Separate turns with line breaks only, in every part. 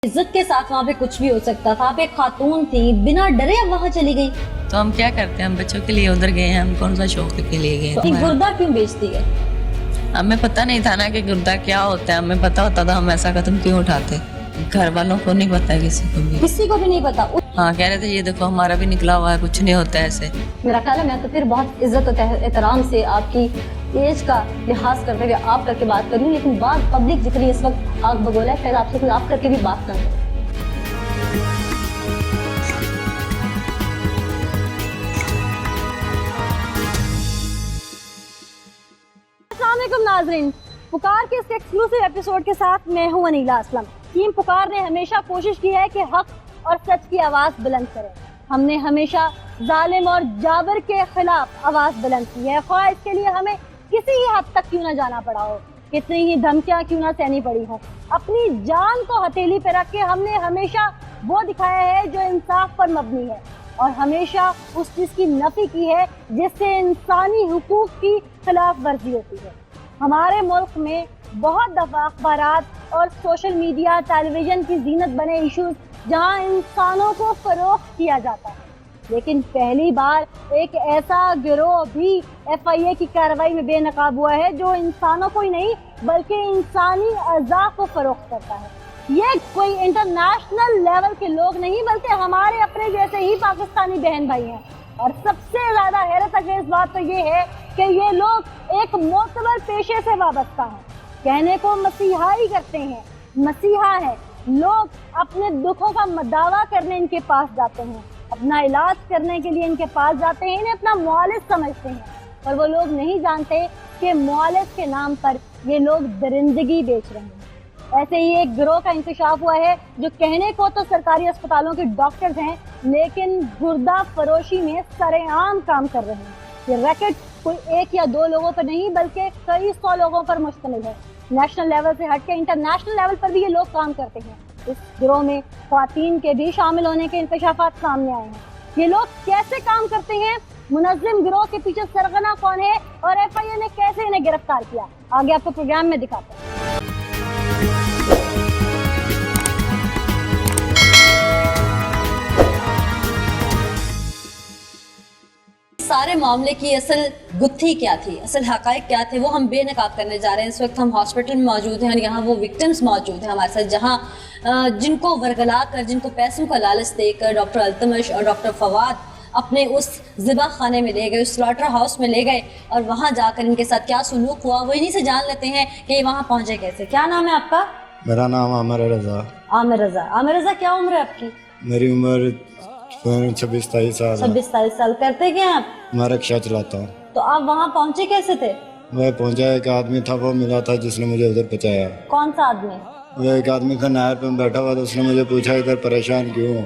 इज्जत के साथ वहाँ पे कुछ भी हो सकता था। आप एक खातून थी, बिना डरे अब वहाँ चली गई।
तो हम क्या करते हैं, हम बच्चों के लिए उधर गए हैं, हम कौन सा शौक के लिए गए
तो
हैं।
गुर्दा क्यों बेचती है?
हमें पता नहीं था ना कि गुर्दा क्या होता है, हमें पता होता तो हम ऐसा कदम क्यों उठाते। घर वालों को नहीं पता है,
किसी को भी नहीं पता।
हाँ, कह रहे थे ये देखो हमारा भी निकला हुआ है, कुछ नहीं होता ऐसे।
मेरा ख्याल है मैं तो फिर बहुत इज्जत और एहतराम से आपकी एज का लिहाज करते हुए आप करके बात कर रही हूँ, लेकिन बात पब्लिक जिक्र इस वक्त आग बगोला है, शायद आपसे कोई आप करके भी बात कर। अस्सलामुअलैकुम नाज़रीन, पुकार के इस एक्सक्लूसिव एपिसोड के साथ मैं हूँ अनीला असलम। टीम पुकार ने हमेशा कोशिश की है कि हक और सच की आवाज बुलंद करें। हमने हमेशा जालिम और जाबर के खिलाफ आवाज बुलंद की है, ख्वाह इसके लिए हमें किसी ही हद तक क्यों ना जाना पड़ा हो, कितनी ही धमकियां क्यों ना सहनी पड़ी हो। अपनी जान को हथेली पे रख के हमने हमेशा वो दिखाया है जो इंसाफ पर मबनी है, और हमेशा उस चीज की नफी की है जिससे इंसानी हुकूक की खिलाफ वर्जी होती है। हमारे मुल्क में बहुत दफा अखबारात और सोशल मीडिया, टेलीविजन की जीनत बने इश्यूज जहां इंसानों को फरोख्त किया जाता है, लेकिन पहली बार एक ऐसा गिरोह भी FIA की कार्रवाई में बेनकाब हुआ है जो इंसानों को ही नहीं बल्कि इंसानी अज़ा को फरोख्त करता है। ये कोई इंटरनेशनल लेवल के लोग नहीं बल्कि हमारे अपने जैसे ही पाकिस्तानी बहन भाई हैं। और सबसे ज्यादा हैरत अंगेज बात तो ये है कि ये लोग एक मोतबर पेशे से वाबस्ता हैं। कहने को मसीहाई करते हैं, मसीहा है। लोग अपने दुखों का दावा करने इनके पास जाते हैं, अपना इलाज करने के लिए इनके पास जाते हैं, इन्हें अपना मुआलिज समझते हैं, पर वो लोग नहीं जानते कि मुआलिज के नाम पर ये लोग दरिंदगी बेच रहे हैं। ऐसे ही एक गिरोह का इंकशाफ हुआ है जो कहने को तो सरकारी अस्पतालों के डॉक्टर्स हैं, लेकिन गुर्दा फरोशी में सरेआम काम कर रहे हैं। ये रैकेट कोई एक या दो लोगों पर नहीं बल्कि कई 100 लोगों पर मुश्तमिल है। नेशनल लेवल से हटके इंटरनेशनल लेवल पर भी ये लोग काम करते हैं। इस गिरोह में ख्वातीन के भी शामिल होने के इंकशाफात सामने आए हैं। ये लोग कैसे काम करते हैं, मुनज़्ज़िम गिरोह के पीछे सरगना कौन है और FIA ने कैसे इन्हें गिरफ्तार किया, आगे आपको प्रोग्राम में दिखाते हैं। सारे मामले की असल गुत्थी क्या थी, असल हकायक क्या थे, वो हम बेनकाब करने जा रहे हैं। इस वक्त हम हॉस्पिटल में मौजूद हैं और यहाँ वो विक्टिम्स मौजूद हैं हमारे साथ, जहाँ जिनको वर्गला कर, जिनको पैसों का लालच देकर डॉक्टर अल्तमश और डॉक्टर फवाद अपने उस ज़िबा खाने में ले गए, उस स्लॉटर हाउस में ले गए, और वहाँ जाकर इनके साथ क्या सुलूक हुआ वो इन्हीं से जान लेते हैं कि ये वहाँ पहुँचे कैसे। क्या नाम है आपका?
मेरा नाम आमिर रज़ा।
आमिर रज़ा। आमिर रज़ा, क्या उम्र है आपकी?
मेरी उम्र 26-27 साल है।
26-27 साल। करते क्या हैं आप?
मैं रिक्शा चलाता हूँ।
तो आप वहाँ पहुँचे कैसे थे?
मैं पहुंचा, एक आदमी था वो मिला था जिसने मुझे उधर पहुंचाया।
कौन सा आदमी?
वो एक आदमी था नहर पे बैठा हुआ था, उसने मुझे पूछा इधर परेशान क्यों हो।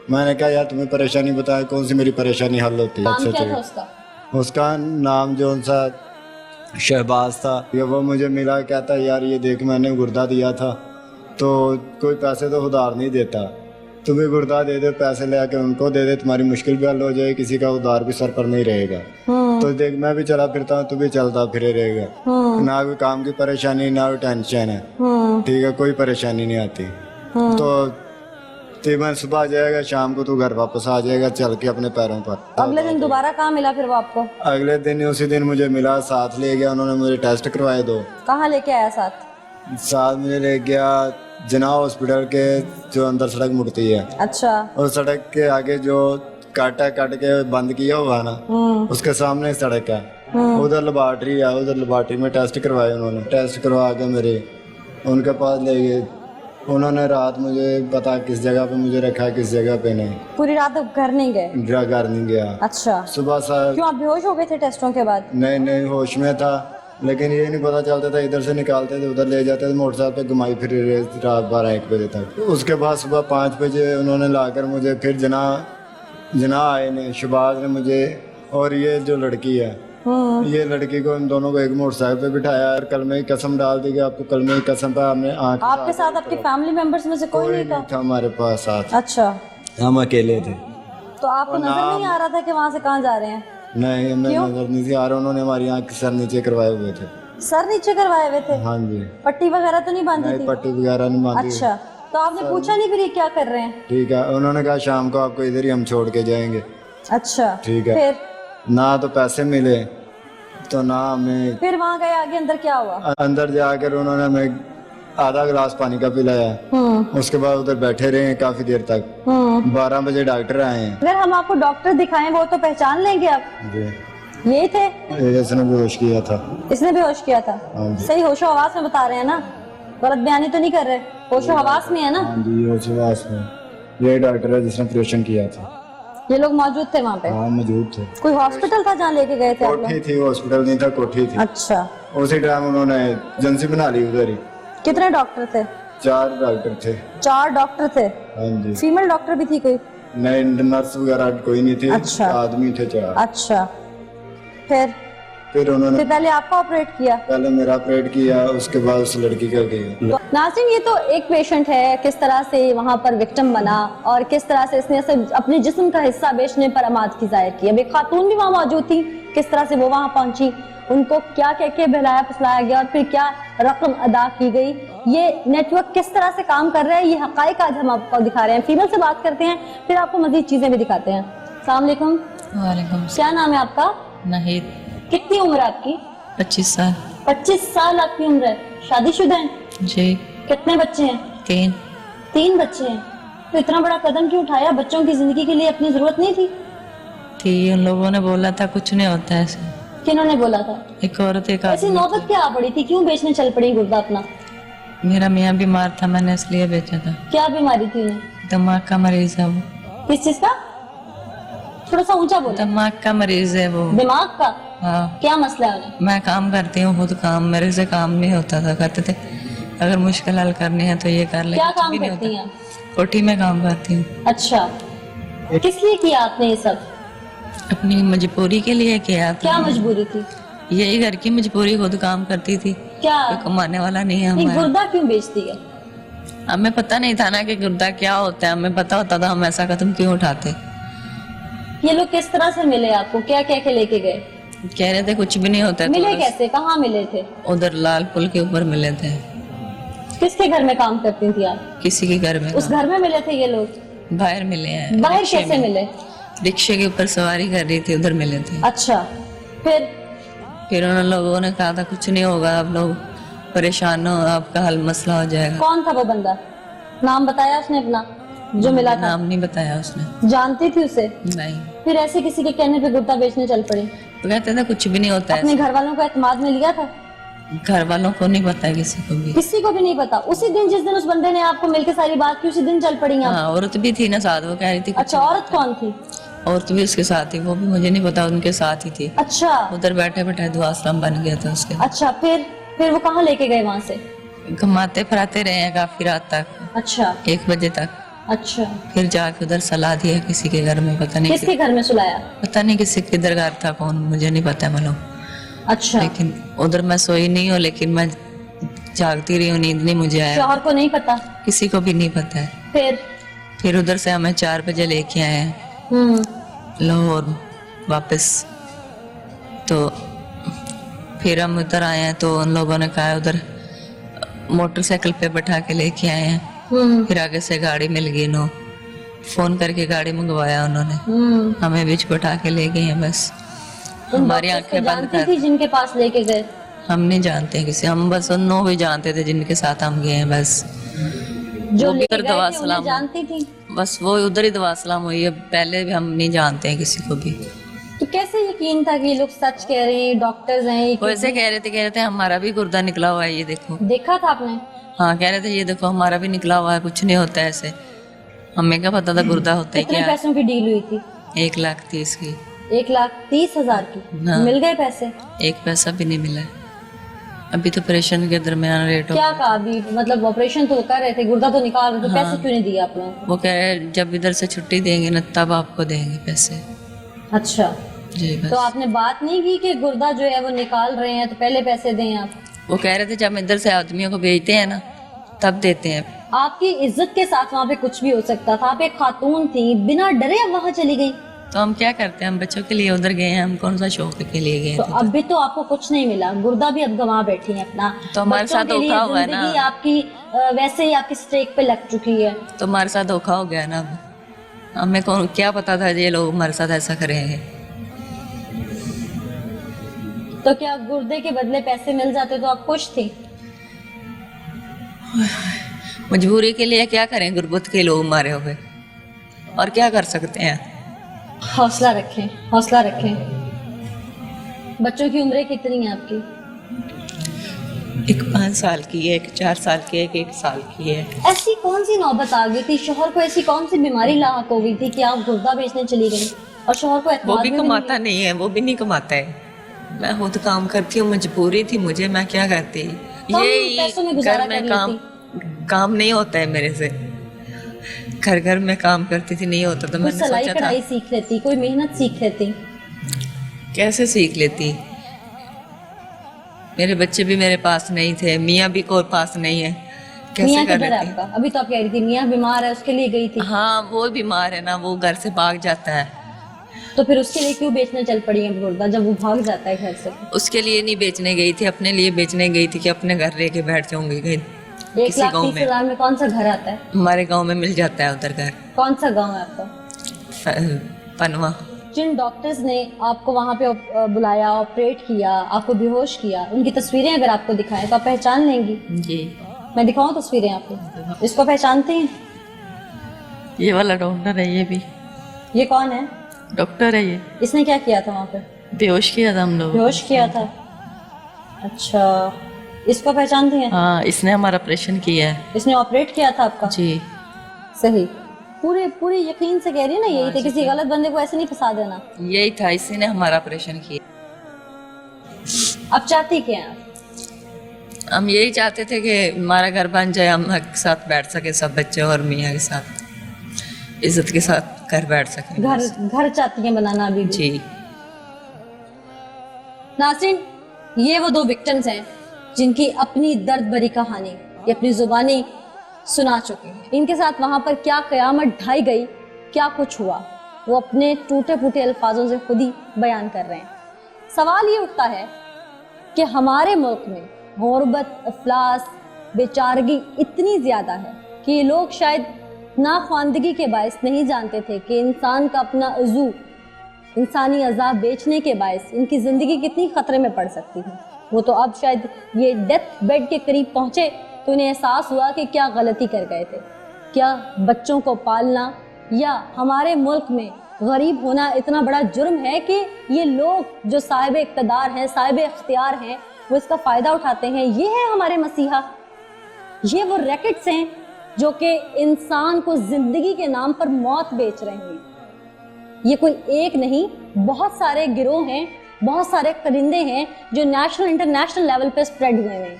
मैंने कहा यार तुम्हें परेशानी बताया, कौन सी मेरी परेशानी हल होती है।
नाम क्या था उसका?
उसका नाम जो सा शहबाज था। ये वो मुझे मिला, कहता यार ये देख मैंने गुर्दा दिया था, तो कोई पैसे तो उधार नहीं देता, तुम्हें गुर्दा दे दे, पैसे ले आके उनको दे दे, तुम्हारी मुश्किल भी हल हो जाए, किसी का उधार भी सर पर नहीं रहेगा। तो देख मैं भी चला फिरता हूँ, तू भी चलता फिरे रहेगा, ना कोई काम की परेशानी ना कोई टेंशन है, ठीक है, कोई परेशानी नहीं आती। तो तीन सुबह जाएगा, शाम को तू घर वापस आ जाएगा चल के अपने पैरों पर।
अगले दिन दोबारा कहाँ मिला फिर वो आपको?
अगले दिन उसी दिन मुझे मिला, साथ ले गया, उन्होंने मुझे टेस्ट करवाए 2।
कहाँ लेके आया साथ?
साथ मुझे ले गया जना हॉस्पिटल के जो अंदर सड़क मुड़ती है।
अच्छा।
और सड़क के आगे जो काट के बंद किया हुआ है ना, उसके सामने सड़क है, उधर लेबॉर्ट्री है, उधर लेबॉर्ट्री में टेस्ट करवाए उन्होंने। टेस्ट करवा के मेरे उनके पास ले गए, उन्होंने रात मुझे पता किस जगह पे मुझे रखा, किस जगह पे नहीं।
पूरी रात घर नहीं गए?
घर नहीं गया।
अच्छा।
सुबह सर
क्यों, आप बेहोश हो गए थे टेस्टों के बाद?
नहीं होश में था, लेकिन ये नहीं पता चलता था, इधर से निकालते थे उधर ले जाते थे, मोटरसाइकिल पे घुमाई फिर रात 12-1 बजे तक। उसके बाद सुबह 5 बजे उन्होंने लाकर मुझे फिर जना आए ने, शहबाज ने मुझे और ये जो लड़की है, ये लड़की को, इन दोनों को एक मोटरसाइकिल पे बिठाया और कलमे की कसम डाल दी कि आपको कलमे की कसम पे हमने आँख।
आपके साथ आपके फैमिली मेंबर्स में से कोई नहीं था?
हमारे पास साथ।
अच्छा।
हम अकेले थे।
तो आपको नजर नहीं आ रहा था कि वहाँ से कहाँ जा रहे हैं?
नहीं, हमें नजर नहीं थी आ रहा। उन्होंने हमारी आँख सर नीचे करवाए हुए थे।
सर नीचे करवाए हुए थे?
हाँ जी।
पट्टी वगैरह तो नहीं बांधी थी?
पट्टी वगैरह नहीं बांधी।
अच्छा। तो आपने पूछा नहीं फिर ये क्या कर रहे हैं?
ठीक है, उन्होंने कहा शाम को आपको इधर ही हम छोड़ के जाएंगे।
अच्छा
ठीक है।
फिर
ना तो पैसे मिले तो ना हमें।
फिर वहाँ गए, आगे अंदर क्या हुआ?
अंदर जाकर उन्होंने हमें आधा गिलास पानी का पिलाया। उसके बाद उधर बैठे रहे काफी देर तक। 12 बजे डॉक्टर आए हैं।
अगर हम आपको डॉक्टर दिखाएं वो तो पहचान लेंगे आप?
जी।
ये थे?
इसने बेहोश किया था।
इसने बेहोश किया था?
हाँ जी।
सही होशो हवास में बता रहे हैं ना, गलत बयानी तो नहीं कर रहे? होशो हवास में है ना?
हाँ जी, होशो-हवास में। ये डॉक्टर है जिसने ऑपरेशन किया था।
ये लोग मौजूद थे वहाँ पे?
हाँ मौजूद थे।
कोई हॉस्पिटल था जहाँ लेके गए थे आप
कोठी
लोग?
थी, हॉस्पिटल नहीं था, कोठी थी।
अच्छा।
उसी टाइम उन्होंने एजेंसी बना ली उधर ही।
कितने डॉक्टर थे?
4 डॉक्टर थे।
4 डॉक्टर थे?
हाँ जी।
फीमेल डॉक्टर भी थी कोई?
नहीं, नर्स वगैरह कोई नहीं थी।
अच्छा।
आदमी थे 4।
अच्छा। फिर
उन्होंने
पहले आपका ऑपरेट किया?
पहले मेरा ऑपरेट किया, उसके बाद उस लड़की का किया।
नाज़रीन, ये तो एक पेशेंट है, किस तरह से वहाँ पर विक्टिम बना और किस तरह से इसने अपने जिस्म का हिस्सा बेचने पर आमादगी जाहिर की। अब एक खातून भी वहाँ मौजूद थी, किस तरह से वो वहाँ पहुंची, उनको क्या कह के बहलाया फुसलाया गया और फिर क्या रकम अदा की गई। ये नेटवर्क किस तरह से काम कर रहा है, ये हकाइक आज हम आपको दिखा रहे हैं। फीमेल से बात करते हैं, फिर आपको मजीद चीजें भी दिखाते हैं। अस्सलाम वालेकुम।
वालेकुम।
क्या नाम है आपका?
नाहिद।
कितनी उम्र है आपकी?
25 साल।
25 साल आपकी उम्र है। शादीशुदा हैं?
जी।
कितने बच्चे हैं? 3 बच्चे हैं। तो इतना बड़ा कदम क्यों उठाया? बच्चों की जिंदगी के लिए अपनी जरूरत नहीं थी?
उन लोगों ने बोला था कुछ नहीं होता ऐसे।
किन्होंने बोला था?
एक औरत एक
ऐसी
आदमी।
नौबत क्या आ पड़ी थी? क्यों बेचने चल पड़ी गुर्दा अपना?
मेरा मियाँ बीमार था, मैंने इसलिए बेचा था।
क्या बीमारी थी उन्हें?
दिमाग का मरीज है वो।
किस चीज का? थोड़ा सा ऊंचा बोलो।
दिमाग का मरीज है वो।
दिमाग का?
हाँ।
क्या मसला है उन्हें?
मैं काम करती हूँ खुद, काम मेरे से काम नहीं होता था। कहते थे अगर मुश्किल हल करनी है तो ये कर ले।
क्या
कुछ
काम
भी नहीं
करती
होता।
हैं?
कोठी में काम करती हूँ।
अच्छा। किस लिए किया आपने ये सब?
अपनी मजबूरी के लिए किया था।
क्या मजबूरी थी?
यही घर की मजबूरी, खुद काम करती थी।
क्या?
कोई कमाने वाला नहीं है
नहीं,
हमारा।
गुर्दा क्यों बेचती है?
हमें पता नहीं था ना कि गुर्दा क्या होता है। हमें पता होता तो हम ऐसा कदम क्यों उठाते।
ये लोग किस तरह से मिले आपको? क्या कह के लेके गए?
कह रहे थे कुछ भी नहीं होता है।
मिले कैसे? कहाँ मिले थे?
उधर लाल पुल के ऊपर मिले थे।
किसके घर में काम करती थी आप?
किसी के घर में।
उस घर में मिले थे ये लोग?
बाहर मिले हैं।
बाहर
रिक्शे
कैसे
में।
मिले?
रिक्शे के ऊपर सवारी कर रही थी, उधर मिले थे।
अच्छा। फिर
उन लोगों ने कहा था कुछ नहीं होगा, आप लोग परेशान हो, आपका हल मसला हो जाएगा।
कौन था वो बंदा? नाम बताया उसने अपना जो मिला था?
नाम नहीं बताया उसने।
जानती थी उसे?
नहीं।
फिर ऐसे किसी के कहने पे गुर्दा बेचने चल पड़ी?
तो कहते थे कुछ भी नहीं होता
अपने
है।
घर वालों का एतमाद में लिया था?
घर वालों को नहीं पता है, किसी को भी।
किसी को भी नहीं पता? उसी दिन जिस दिन उस बंदे ने आपको मिलकर सारी बात की, उसी दिन चल पड़ी आप?
हाँ, औरत भी थी ना साथ, वो कह रही थी।
अच्छा, औरत कौन थी?
औरत भी उसके साथ थी, वो भी मुझे नहीं पता, उनके साथ ही थी।
अच्छा।
उधर बैठे बैठे दुआ आश्रम बन गया था उसके।
अच्छा। फिर वो कहाँ लेके गए वहाँ से?
घुमाते फिराते रहे हैं काफी रात तक।
अच्छा।
1 बजे तक।
अच्छा।
फिर जाके उधर सलाह दिया किसी के घर में, पता नहीं
किसके घर में सुलाया?
पता नहीं किसी किधर घर था, कौन मुझे नहीं पता मालूम।
अच्छा।
लेकिन उधर मैं सोई नहीं हूँ, लेकिन मैं जागती रही हूँ, नींद नहीं मुझे आया।
शौहर को नहीं पता?
किसी को भी नहीं पता है।
फिर
उधर से हमें 4 बजे लेके आए हैं लाहौर वापस। तो फिर हम उधर आए हैं तो उन लोगों ने कहा उधर मोटरसाइकिल पे बैठा के लेके आए हैं। फिर आगे से गाड़ी मिल गई, नो फोन करके गाड़ी मंगवाया उन्होंने, हमें बीच बैठा के ले गए हैं। बस हमारी आंखें बंद कर।
थी जिनके पास लेके गए?
हम नहीं जानते हैं किसी, हम बस उन भी जानते थे जिनके साथ हम गए हैं। बस
जो
वो भी
लेके
उधर
गए
दवा
थे,
सलाम
उन्हें जानती थी?
बस वो उधर ही दवा सलाम हुई है, पहले भी हम नहीं जानते हैं किसी को भी।
तो कैसे यकीन था कि ये लोग सच कह रहे हैं, डॉक्टर्स हैं?
वो ऐसे कह रहे थे हमारा भी गुर्दा निकला हुआ है, ये देखो।
देखा था आपने?
हाँ, कह रहे थे ये देखो हमारा भी निकला हुआ है, कुछ नहीं होता ऐसे। हमें क्या पता था गुर्दा होता है
कितने
क्या।
पैसों की डील हुई थी?
1,30,000 की।
1,30,000 की?
हाँ।
मिल गए पैसे?
1 पैसा भी नहीं मिला है। अभी तो ऑपरेशन के दरमियान रेट हो।
क्या कहा अभी? मतलब ऑपरेशन तो कर रहे थे, गुर्दा तो निकाल रहे थे, पैसे क्यों नहीं दिए आप लोगों को?
वो कह रहे जब इधर से छुट्टी देंगे ना तब आपको देंगे पैसे।
अच्छा।
जी बस।
तो आपने बात नहीं की कि गुर्दा जो है वो निकाल रहे हैं तो पहले पैसे दें आप?
वो कह रहे थे जब इधर से आदमियों को भेजते हैं ना तब देते हैं।
आपकी इज्जत के साथ वहाँ पे कुछ भी हो सकता था। आप एक खातून थी, बिना डरे अब वहाँ चली गई।
तो हम क्या करते हैं, हम बच्चों के लिए उधर गए हैं, हम कौन सा शौक के लिए गए
तो
थे।
अभी तो आपको कुछ नहीं मिला, गुर्दा भी अब गंवा बैठी है अपना।
तो हमारे
बच्चों
साथ
के लिए
धोखा हुआ है ना।
जिंदगी आपकी वैसे ही आपकी स्ट्रेक पे लग चुकी है।
तो हमारे साथ धोखा हो गया ना। अब हमें कौन क्या पता था ये लोग हमारे साथ ऐसा करेंगे।
तो क्या गुर्दे के बदले पैसे मिल जाते तो आप खुश थी?
मजबूरी के लिए क्या करें, गुर्बत के लोग मारे हुए, और क्या कर सकते हैं।
हौसला रखें, हौसला रखें। बच्चों की उम्रें कितनी है आपकी?
एक 5 साल की है, एक 4 साल की है, एक 1 साल की है।
ऐसी कौन सी नौबत आ गई थी, शोहर को ऐसी कौन सी बीमारी लाक हो गई थी कि आप गुर्दा बेचने चली गई और शोहर को
वो
एतमाद
भी
में
कमाता नहीं है, वो भी नहीं कमाता है। मैं खुद काम करती हूँ, मजबूरी थी मुझे, मैं क्या करती।
पैसों में गुजारा
घर में
कर
काम नहीं होता है मेरे से। घर में काम करती थी, नहीं होता तो
कोई
मैंने
सिलाई
सोचा था
कढ़ाई सीख लेती, कोई मेहनत सीख लेती।
कैसे सीख लेती। मेरे बच्चे भी मेरे पास नहीं थे, मियाँ भी कोई पास नहीं है, कैसे
मियाँ
कर
किधर है
लेती।
आपका? अभी तो आप कह रही थी मियाँ बीमार है, उसके लिए गई थी।
हाँ वो बीमार है ना, वो घर से भाग जाता है।
तो फिर उसके लिए क्यों बेचने चल पड़ी है गुर्दा, जब वो भाग जाता है घर से?
उसके लिए नहीं बेचने गई थी, अपने लिए बेचने गई थी कि अपने घर लेके बैठ जाऊंगी कहीं।
1,30,000 में कौन सा घर आता है?
हमारे गांव में मिल जाता है उधर घर।
कौन सा गांव है आपका?
पनवा।
जिन डॉक्टर्स ने आपको वहाँ पे बुलाया, ऑपरेट किया, आपको बेहोश किया, उनकी तस्वीरें अगर आपको दिखाएं तो आप पहचान लेंगी।
जी।
मैं दिखाऊं तस्वीरें आपको? इसको पहचानते हैं?
ये वाला डॉक्टर है, ये भी
ये कौन है?
डॉक्टर है ये।
इसने क्या किया था वहाँ पे?
बेहोश किया था हम लोग।
बेहोश किया था। अच्छा, इसको पहचानते हैं?
हाँ, इसने हमारा ऑपरेशन किया है।
इसने ऑपरेट किया था आपका?
जी।
सही, पूरे यकीन से कह रही है ना, यही थे, किसी गलत बंदे को ऐसे नहीं फंसा देना।
यही था, इसी ने हमारा ऑपरेशन किया।
अब चाहती क्या हैं आप?
हम यही चाहते थे कि हमारा घर बन जाए, हम एक साथ बैठ सके, सब बच्चे और मियाँ के साथ इज्जत के साथ घर बैठ सके।
घर चाहती हैं बनाना अभी भी?
जी।
नाज़रीन, ये वो 2 विक्टिम्स हैं जिनकी अपनी दर्द भरी कहानी ये अपनी जुबानी सुना चुके हैं। इनके साथ वहां पर क्या कयामत ढाई गई, क्या कुछ हुआ, वो अपने टूटे फूटे अल्फाजों से खुद ही बयान कर रहे हैं। सवाल ये उठता है कि हमारे मुल्क में गुर्बत, अफलास, बेचारगी इतनी ज्यादा है कि ये लोग शायद नाख्वानदगी के बायस नहीं जानते थे कि इंसान का अपना अज़ू, इंसानी अज़ा बेचने के बायस इनकी ज़िंदगी कितनी ख़तरे में पड़ सकती है। वो तो अब शायद ये डेथ बेड के करीब पहुँचे तो उन्हें एहसास हुआ कि क्या गलती कर गए थे। क्या बच्चों को पालना या हमारे मुल्क में गरीब होना इतना बड़ा जुर्म है कि ये लोग जो साहिब इक़्तिदार हैं, साहिब इख्तियार हैं, वो इसका फ़ायदा उठाते हैं? ये है हमारे मसीहा, ये वो रैकेट्स हैं जो कि इंसान को जिंदगी के नाम पर मौत बेच रहे हैं। ये कोई एक नहीं, बहुत सारे गिरोह हैं, बहुत सारे परिंदे हैं जो नेशनल इंटरनेशनल लेवल पे स्प्रेड हुए हैं।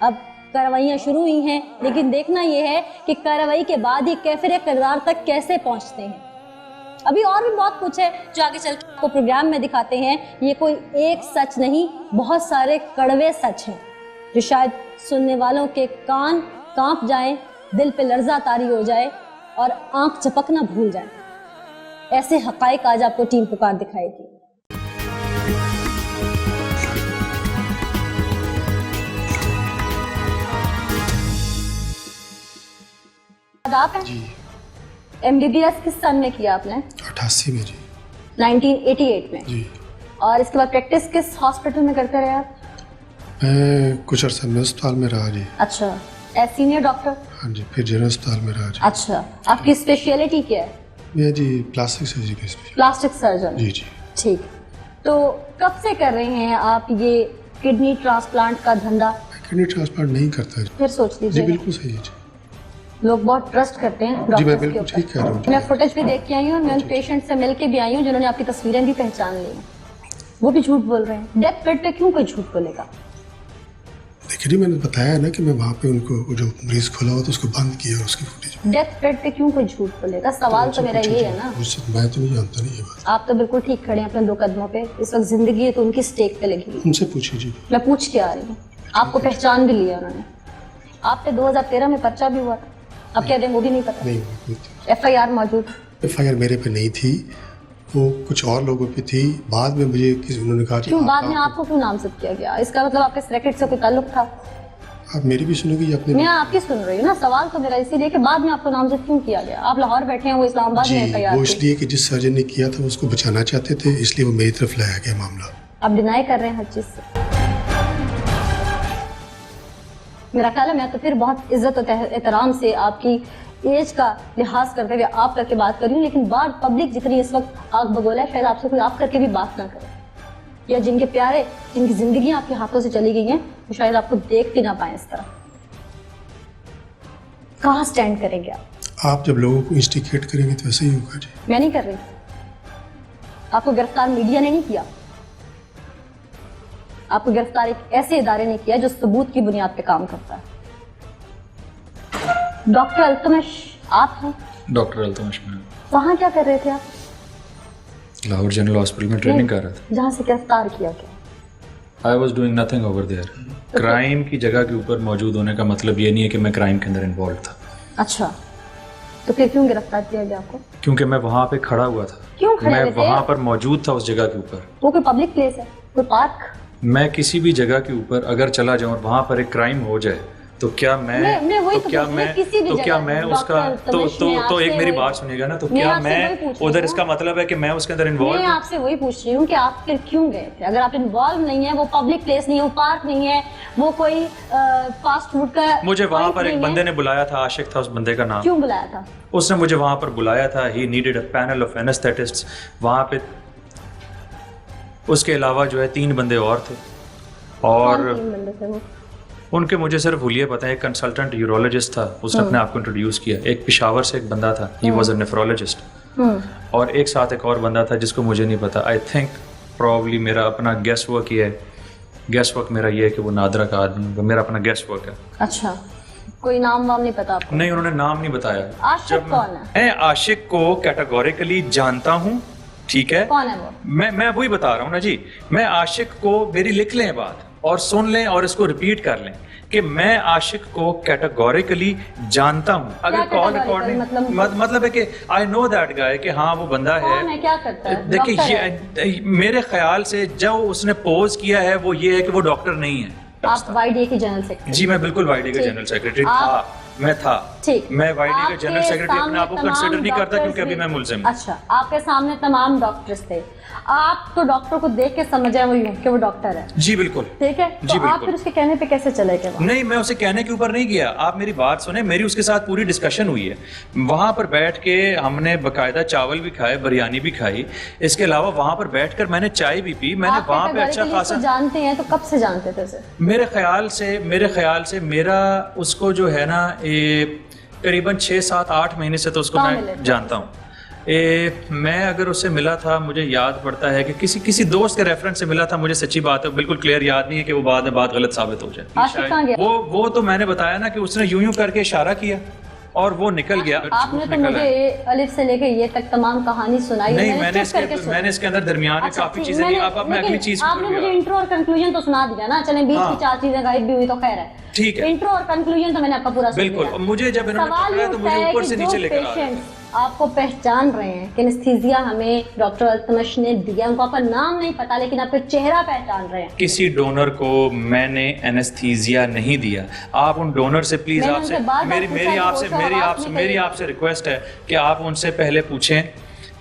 अब कार्रवाइयाँ शुरू हुई हैं, लेकिन देखना यह है कि कार्रवाई के बाद ये कैफिर किरदार तक कैसे पहुँचते हैं। अभी और भी बहुत कुछ है जो आगे चल के आपको प्रोग्राम में दिखाते हैं। ये कोई एक सच नहीं, बहुत सारे कड़वे सच हैं जो शायद सुनने वालों के कान कांप जाएं, दिल पे लर्जा तारी हो जाए और आंख झपकना भूल जाए। ऐसे हकाइक आज आपको टीम पुकार दिखाएगी। आप हैं? MBBS किस सन में किया आपने?
88 में जी।
1988 में
जी।
और इसके बाद प्रैक्टिस किस हॉस्पिटल में करते रहे आप?
मैं कुछ अर्सा में अस्पताल में रहा जी।
अच्छा, एज सीनियर डॉक्टर?
हाँ जी, फिर जनरल अस्पताल में रहा जी।
अच्छा, आपकी स्पेशलिटी क्या है?
मैं जी प्लास्टिक सर्जरी का स्पेशलिस्ट।
Plastic surgeon?
जी जी।
ठीक, तो कब से कर रहे हैं आप ये किडनी ट्रांसप्लांट का धंधा?
किडनी ट्रांसप्लांट नहीं करता जी।
फिर सोच
जी
लीजिए,
बिल्कुल सही है जी।
लोग बहुत ट्रस्ट करते हैं
जी मैं
डॉक्टर्स के
बिल्कुल
ऊपर।
ठीक कह रहा हूँ।
मैं फुटेज भी देख के आई हूँ, मैं उन पेशेंट से मिल के भी आई हूँ जिन्होंने आपकी तस्वीरें भी पहचान ली हैं। वो भी झूठ बोल रहे हैं। डेथ बेड पे क्यों कोई झूठ बोलेगा?
देखिए जी, मैंने बताया ना कि मैं वहाँ पे उनको जो मरीज खोला हुआ था उसको बंद किया, उसकी फुटेज।
डेथ बेड पे क्यों कोई झूठ बोलेगा? सवाल तो मेरा ये है ना।
मैं तो नहीं जानता नहीं ये बात।
आप तो बिल्कुल ठीक खड़े हैं अपने 2 कदमों पे। इस वक्त जिंदगी है तो उनकी स्टेक पे लगी है।
उनसे पूछिए जी।
मैं पूछ के आ रही हूँ, आपको पहचान भी लिया उन्होंने। आप पे 2013 में पर्चा भी हुआ था, अब क्या दें वो भी नहीं पता?
नहीं,
FIR मौजूद?
FIR मेरे पे नहीं थी, वो कुछ और लोगों पे थी। बाद में मुझे उन्होंने कहा कि
क्यों बाद में आपको क्यों नामजद किया गया? इसका मतलब आपके सेक्रेटरी से कोई ताल्लुक था?
आप मेरी भी सुनोगी अपने?
मैं आपकी सुन रही हूँ ना, सवाल तो मेरा इसीलिए कि बाद में आपको नामजद क्यों किया गया? आप लाहौर बैठे हैं, वो इस्लामाबाद
जी,
में तैयार
वो
थे।
इसलिए कि जिस सर्जन ने किया था वो उसको बचाना चाहते थे, इसलिए वो मेरी तरफ लाया गया मामला।
आप डिनाई कर रहे हैं हर चीज से। मेरा ख्याल है मैं तो फिर बहुत इज्जत और एहतराम से आपकी एज का लिहाज करते हुए आप करके बात कर रही हूँ, लेकिन बात पब्लिक जितनी इस वक्त आग बगोला है, शायद आपसे कोई आप करके भी बात ना करे, या जिनके प्यारे, जिनकी जिंदगी आपके हाथों से चली गई हैं, तो शायद आपको देख भी ना पाए इस तरह। कहाँ स्टैंड करेंगे
आप जब लोगों को इंस्टिगेट करेंगे तो ऐसे ही होगा जी।
मैं नहीं कर रही। आपको गिरफ्तार मीडिया ने नहीं किया, आपको गिरफ्तार एक ऐसे इदारे ने किया जो सबूत की बुनियाद पे काम करता है। डॉक्टर अल्तमश आप हैं?
डॉक्टर अल्तमश मैं
वहाँ क्या कर रहे थे आप?
लाहौर जनरल हॉस्पिटल में ट्रेनिंग कर रहा था।
जहाँ से गिरफ्तार किया गया।
I was doing nothing over there. Crime की जगह के ऊपर मौजूद होने का मतलब ये नहीं है कि मैं क्राइम के अंदर इन्वॉल्व था।
अच्छा, तो फिर क्यों गिरफ्तार किया गया आपको?
क्योंकि मैं वहाँ पे खड़ा हुआ था।
क्यों खड़े
मैं
हुए थे?
वहाँ पर मौजूद था उस जगह के ऊपर।
वो कोई पब्लिक प्लेस है, कोई पार्क?
मैं किसी भी जगह के ऊपर अगर चला जाऊँ और वहाँ पर एक क्राइम हो जाए तो क्या मैं
वही
तो क्या
पूछ रही हूँ,
मैं
किसी भी
तो क्या
जगह
मैं
डॉक्टर
उसका
अल्तमश ने
तो
आपसे
एक मेरी
वही-
बात सुनिएगा ना, तो
मैं
क्या
आपसे वही
मैं
पूछ रही
उधर,
हूँ।
इसका मतलब है कि मैं उसके अंदर
मैं
इन्वॉल्व?
आपसे वही पूछ रही हूँ कि आप फिर क्यों गए थे? अगर आप इन्वॉल्व नहीं है, वो पब्लिक प्लेस नहीं है, वो पार्क नहीं है, वो कोई फास्ट फूड का
मुझे वहाँ
point
पर एक
नहीं है।
बंदे ने बुलाया था, आशिक था उस बंदे का नाम।
क्यों बुलाया था?
उसने मुझे वहाँ पर बुलाया था। He needed a panel of anaesthetists. वहाँ पे उसके अलावा जो है 3 बंदे और थे, और
कौन तीन बंदे थे वो?
उनके मुझे सिर्फ हुलिये पता है। एक कंसल्टेंट यूरोलॉजिस्ट था, उसने अपने आप को इंट्रोड्यूस किया। एक पेशावर से एक बंदा था, ही वाज अ नेफ्रोलॉजिस्ट। और एक साथ एक और बंदा था जिसको मुझे नहीं पता। आई थिंक प्रॉब्ली मेरा अपना गेस वर्क ये है, गेस वर्क मेरा ये है कि वो नादरा का आदमी, मेरा अपना गेस वर्क है।
अच्छा, कोई नाम वाम नहीं पता आपको?
नहीं, उन्होंने नाम नहीं बताया।
आशिक कौन है?
मैं आशिक को कैटेगोरिकली जानता हूँ, ठीक है।
कौन है वो?
मैं वही बता रहा हूँ ना जी। मैं आशिक को, मेरी लिख लें बात और सुन लें और इसको रिपीट कर लें कि मैं आशिक को कैटेगोरिकली जानता हूँ। अगर कॉल रिकॉर्डिंग मतलब है कि आई नो दैट गाय कि हाँ वो बंदा है।
कौन है, क्या करता है?
देखिए
डॉक्टर है?
ये मेरे ख्याल से जो उसने पोज किया है वो ये है कि वो डॉक्टर नहीं है।
आप वाईडीए के जनरल सेक्रेटरी?
जी मैं बिल्कुल वाईडी का
ठीक।
जनरल सेक्रेटरी
आप-
था। मैं था।
ठीक।
मैं वाईडी का
आपके
जनरल सेक्रेटरी अपने आप को
सामने
कंसिडर नहीं
तमाम
करता क्योंकि अभी
डॉक्टर्स
मैं
भी-
मुल्जिम हूँ।
अच्छा, आपके सामने तमाम डॉक्टर्स थे, आप तो डॉक्टर को देख के समझ आए वो कि वो डॉक्टर है,
जी बिल्कुल।
ठीक है?
जी,
तो आप
बिल्कुल।
फिर उसके कहने पे कैसे चले गए वहाँ?
नहीं, मैं उसे कहने के ऊपर नहीं गया। आप मेरी बात सुने, मेरी उसके साथ पूरी डिस्कशन हुई है। वहां पर बैठ के हमने बकायदा चावल भी खाए, बिरयानी भी खाई। इसके अलावा वहां पर बैठकर मैंने चाय भी पी। मैंने
आप
वहां पे अच्छा
categorically
खासा,
उसको जानते हैं, तो कब से जानते थे उसे?
मेरे ख्याल से मेरा उसको जो है ना करीबन 6, 7, 8 महीने से तो उसको
कहाँ मिले
मैं
थे?
जानता हूँ। मैं अगर उससे मिला था, मुझे याद पड़ता है कि किसी दोस्त के रेफरेंस से मिला था। मुझे सच्ची बात है बिल्कुल क्लियर याद नहीं है कि वो बाद में बात गलत साबित हो जाए।
आशिक कहाँ गया?
वो तो मैंने बताया ना कि उसने यूं करके इशारा किया और वो निकल गया।
आपने तो
निकल
मुझे
आया।
अलिफ से लेके ये तक तमाम कहानी सुनाई।
नहीं, मैंने
चुप करके सुनी।
मैंने इसके अंदर दरमियान में
अच्छा,
काफी
ठीक,
चीजें नहीं।
मैंने-
अब मैं अगली
लेकिन
चीज
आपने मुझे इंट्रो और कंक्लूजन तो सुना दिया ना। चलें, बीच
हाँ।
की 4 चीजें गायब भी हुई तो खैर है,
ठीक है।
इंट्रो और कंक्लूजन तो मैंने आपका पूरा सुन
बिल्कुल।
लिया।
और मुझे जब इन्होंने
सवाल
पकड़ा
ये
तो
उठता
मुझे
है
ऊपर
कि
से
जो
नीचे लेकर आ रहे
पेशेंट आपको पहचान रहे हैं कि एनेस्थीसिया हमें डॉक्टर अल्तमश ने दिया, उनको आपका नाम नहीं पता लेकिन आपका चेहरा पहचान रहे हैं।
किसी डोनर को मैंने एनेस्थीसिया नहीं दिया। आप उन डोनर से प्लीज
मैंने
आपसे
उनसे बार-बार
मेरी
पूछा
मेरी
कि
आपसे
वो
मेरी
आवाज
आपसे
नहीं
मेरी
करी।
आपसे रिक्वेस्ट है कि आप उनसे पहले पूछें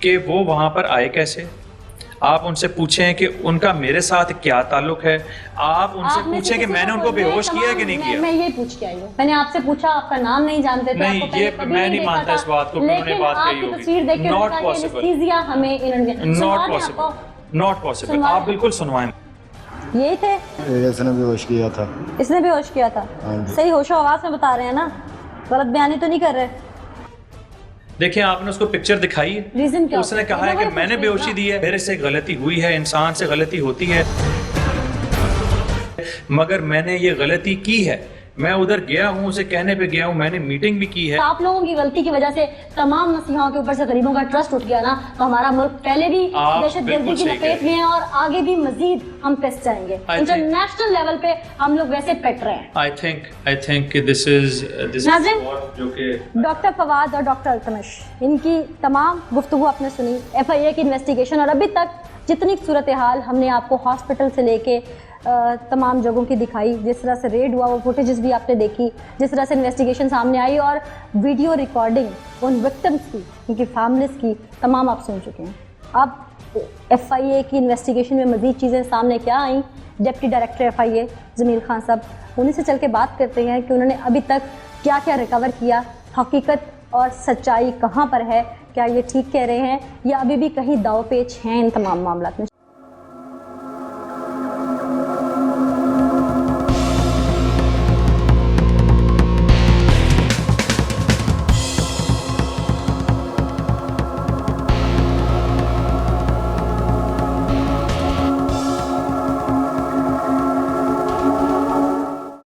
कि वो वहां पर आए कैसे। आप उनसे पूछें कि उनका मेरे साथ क्या ताल्लुक है। आप उनसे
आप में से
पूछें कि
किसी
मैंने
को
उनको
कोई-
बेहोश
मैं
किया कि नहीं
तमाम-
किया।
मैं ये पूछ के आई हूँ। मैंने आपसे पूछा, आपका नाम नहीं जानते थे,
नहीं,
आपको पहले
ये
कभी
मैं नहीं
देखा
मानता
था,
इस बात को कि उन्होंने
लेकिन
बात कही
आपकी
होगी।
तस्वीर देख के
Not
उन्होंने कहा कि
possible.
एनेस्थीसिया हमें इन्होंने
नॉट
सुनवा दें
पॉसिबल,
आपको?
Not possible.
सुनवा
आप
दें।
बिल्कुल सुनवाएं।
यही थे,
इसने बेहोश किया था।
इसने भी होश किया था।
हाँ जी।
सही होशो आवाज में बता रहे हैं ना, गलत बयानी तो नहीं कर रहे?
देखिए आपने उसको पिक्चर दिखाई है,
रीजन क्या
उसने
होता है?
कहा है
ये
कि
तो
मैंने
कुछ
बेहोशी
नहीं
दी है। मेरे से गलती हुई है, इंसान से गलती होती है, मगर मैंने ये गलती की है मैं उधर गया हूँ, उसे कहने पे गया हूँ, मैंने मीटिंग भी की है।
आप लोगों की गलती की वजह से तमाम मसीहाओं के ऊपर से गरीबों का ट्रस्ट उठ गया ना, तो हमारा मुल्क पहले भी दहशतगर्दी की लपेट में है और आगे भी मजीद हम पिस जाएंगे। इंटरनेशनल लेवल पे हम लोग वैसे पिट रहे हैं।
आई थिंक दिस इज जो कि
डॉक्टर फवाद और डॉक्टर अल्तमश, इनकी तमाम गुफ्तगू आपने सुनी, FIA की इन्वेस्टिगेशन, और अभी तक जितनी सूरत हाल हमने आपको हॉस्पिटल से लेके तमाम जगहों की दिखाई, जिस तरह से रेड हुआ वो फुटेजेस भी आपने देखी, जिस तरह से इन्वेस्टिगेशन सामने आई और वीडियो रिकॉर्डिंग उन विक्टिम्स की, उनकी फैमिलीज की, तमाम आप सुन चुके हैं। अब FIA की इन्वेस्टिगेशन में मज़ीद चीज़ें सामने क्या आई, deputy director FIA Jamil Khan साहब, उन्हीं से चल के बात करते हैं कि उन्होंने अभी तक क्या क्या रिकवर किया, हकीकत और सच्चाई कहाँ पर है, क्या ये ठीक कह रहे हैं या अभी भी कहीं दाव पेच हैं इन तमाम मामलों में।